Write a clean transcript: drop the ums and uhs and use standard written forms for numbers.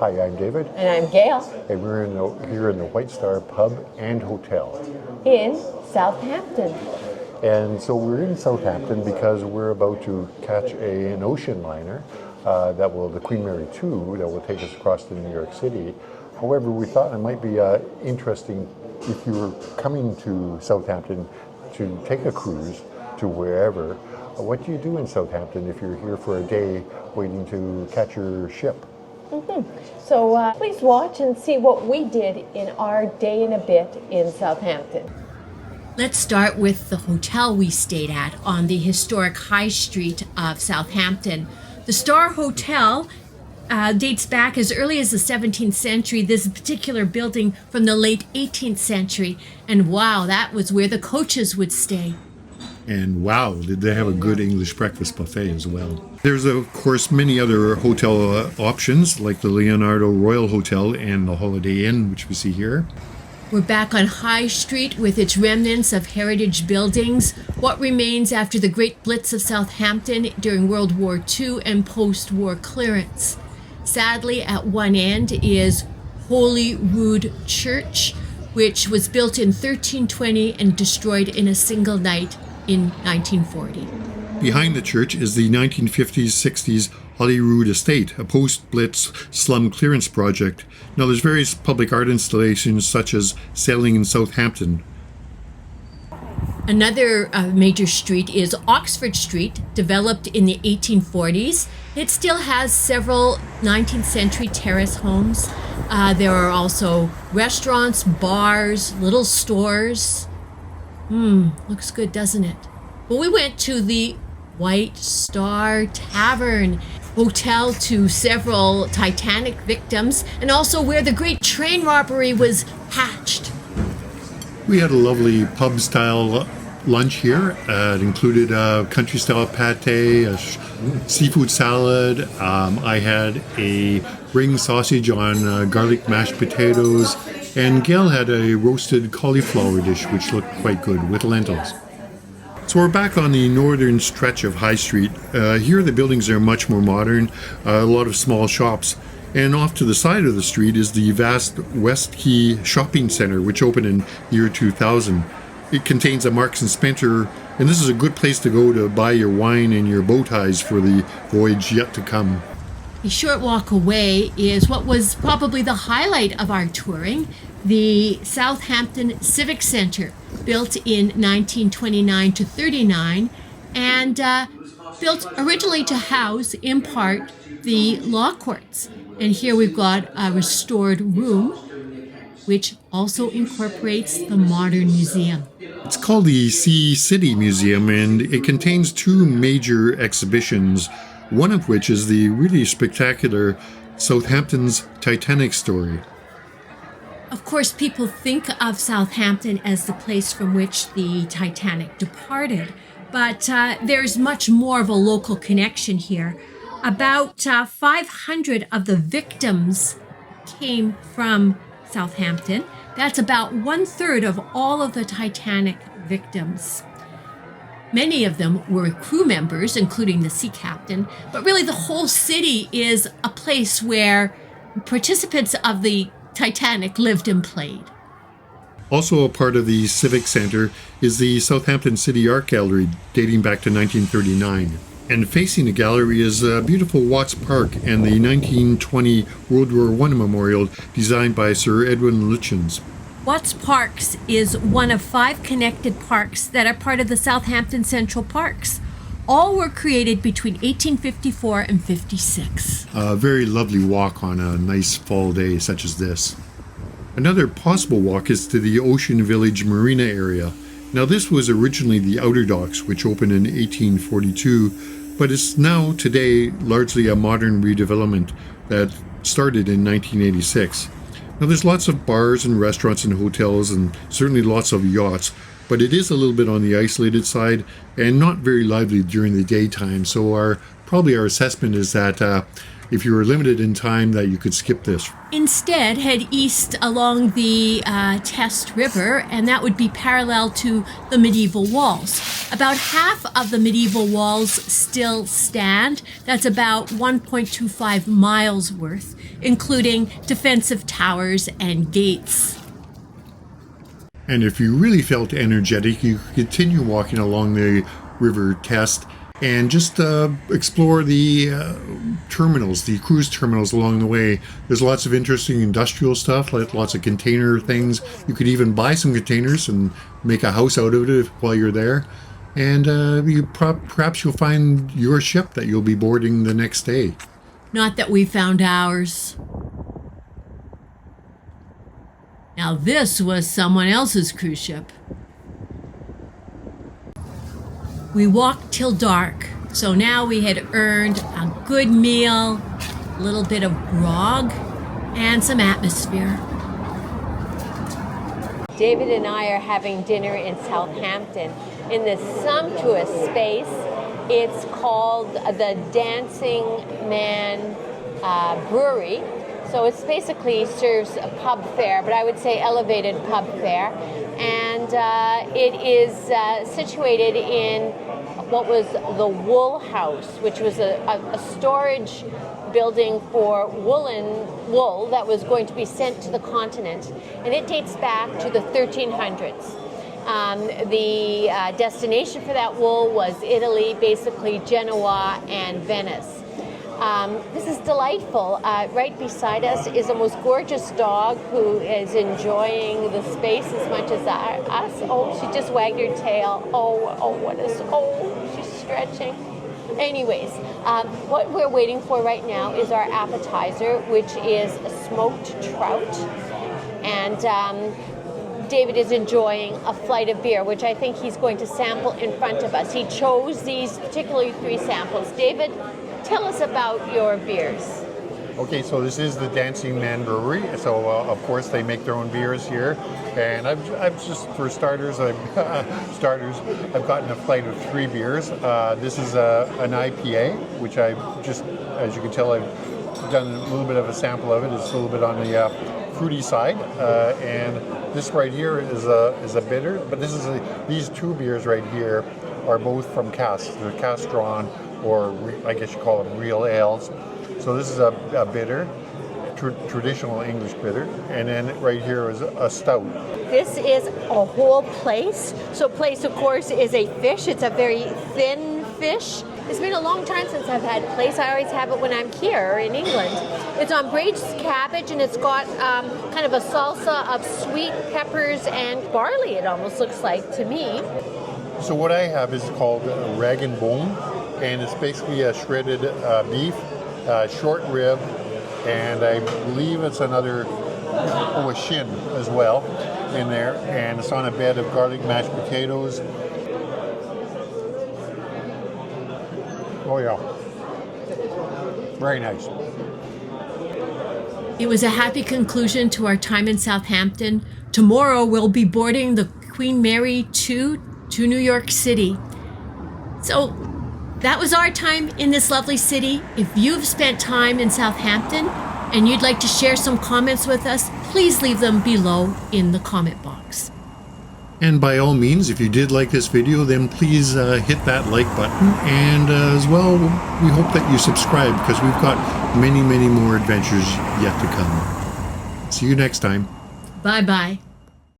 Hi, I'm David, And I'm Gail and we're here in the White Star Pub and Hotel. in Southampton. And so we're in Southampton because we're about to catch an ocean liner the Queen Mary 2, that will take us across to New York City. However, we thought it might be interesting if you were coming to Southampton to take a cruise to wherever. What do you do in Southampton if you're here for a day waiting to catch your ship? So please watch and see what we did in our day and a bit in Southampton. Let's start with the hotel we stayed at on the historic High Street of Southampton. The Star Hotel dates back as early as the 17th century, this particular building from the late 18th century. And wow, that was where the coaches would stay. And wow, did they have a good English breakfast buffet as well. There's, of course, many other hotel options, like the Leonardo Royal Hotel and the Holiday Inn, which we see here. We're back on High Street with its remnants of heritage buildings, what remains after the Great Blitz of Southampton during World War II and post-war clearance. Sadly, at one end is Holyrood Church, which was built in 1320 and destroyed in a single night in 1940. Behind the church is the 1950s-60s Holyrood Estate, a post-Blitz slum clearance project. Now there's various public art installations such as Sailing in Southampton. Another major street is Oxford Street, developed in the 1840s. It still has several 19th century terrace homes. There are also restaurants, bars, little stores. Looks good, doesn't it? Well, we went to the White Star Tavern, hotel to several Titanic victims, and also where the great train robbery was hatched. We had a lovely pub-style lunch here. It included a country-style pate, a seafood salad. I had a ring sausage on garlic mashed potatoes, and Gail had a roasted cauliflower dish, which looked quite good, with lentils. So we're back on the northern stretch of High Street. Here the buildings are much more modern, a lot of small shops. And off to the side of the street is the vast Westquay shopping centre, which opened in year 2000. It contains a Marks and Spencer, and this is a good place to go to buy your wine and your bow ties for the voyage yet to come. A short walk away is what was probably the highlight of our touring, the Southampton Civic Centre, built in 1929 to 39, and built originally to house, in part, the law courts. And here we've got a restored room, which also incorporates the modern museum. It's called the Sea City Museum, and it contains two major exhibitions, one of which is the really spectacular Southampton's Titanic story. Of course, people think of Southampton as the place from which the Titanic departed, but there's much more of a local connection here. About 500 of the victims came from Southampton. That's about 1/3 of all of the Titanic victims. Many of them were crew members, including the sea captain, but really the whole city is a place where participants of the Titanic lived and played. Also a part of the Civic Centre is the Southampton City Art Gallery, dating back to 1939. And facing the gallery is beautiful Watts Park and the 1920 World War I memorial designed by Sir Edwin Lutyens. Watts Parks is one of 5 connected parks that are part of the Southampton Central Parks. All were created between 1854 and 56. A very lovely walk on a nice fall day such as this. Another possible walk is to the Ocean Village Marina area. Now this was originally the Outer Docks, which opened in 1842, but it's now today largely a modern redevelopment that started in 1986. Now there's lots of bars and restaurants and hotels and certainly lots of yachts, but it is a little bit on the isolated side and not very lively during the daytime. So our assessment is that if you were limited in time, that you could skip this. Instead, head east along the Test River, and that would be parallel to the medieval walls. About half of the medieval walls still stand. That's about 1.25 miles worth, including defensive towers and gates. And if you really felt energetic, you could continue walking along the River Test and just explore the terminals, the cruise terminals along the way. There's lots of interesting industrial stuff, like lots of container things. You could even buy some containers and make a house out of it while you're there. And perhaps you'll find your ship that you'll be boarding the next day. Not that we found ours. Now this was someone else's cruise ship. We walked till dark, so now we had earned a good meal, a little bit of grog, and some atmosphere. David and I are having dinner in Southampton in this sumptuous space. It's called the Dancing Man Brewery. So it's basically serves a pub fare, but I would say elevated pub fare. And it is situated in what was the Wool House, which was a storage building for wool that was going to be sent to the continent. And it dates back to the 1300s. The destination for that wool was Italy, basically Genoa and Venice. This is delightful. Right beside us is a most gorgeous dog who is enjoying the space as much as us. Oh, she just wagged her tail. Oh, she's stretching. Anyways, what we're waiting for right now is our appetizer, which is a smoked trout. And David is enjoying a flight of beer, which I think he's going to sample in front of us. He chose these particularly 3 samples. David, tell us about your beers. Okay, so this is the Dancing Man Brewery. So of course they make their own beers here, and I've just for starters, I've gotten a flight of 3 beers. This is an IPA, which I just, as you can tell, I've done a little bit of a sample of it. It's a little bit on the fruity side, and this right here is a bitter. But these 2 beers right here are both from casks. They're cask drawn, or I guess you call them real ales. So this is a bitter, traditional English bitter, and then right here is a stout. This is a whole plaice. So plaice, of course, is a fish. It's a very thin fish. It's been a long time since I've had plaice. I always have it when I'm here in England. It's on braised cabbage, and it's got kind of a salsa of sweet peppers and barley, it almost looks like to me. So what I have is called rag and bone, and it's basically a shredded beef, short rib, and I believe it's another, a shin as well in there, and it's on a bed of garlic mashed potatoes. Oh yeah, very nice. It was a happy conclusion to our time in Southampton. Tomorrow we'll be boarding the Queen Mary 2 to New York City. So that was our time in this lovely city. If you've spent time in Southampton and you'd like to share some comments with us, please leave them below in the comment box. And by all means, if you did like this video, then please hit that like button. And as well, we hope that you subscribe, because we've got many, many more adventures yet to come. See you next time. Bye-bye.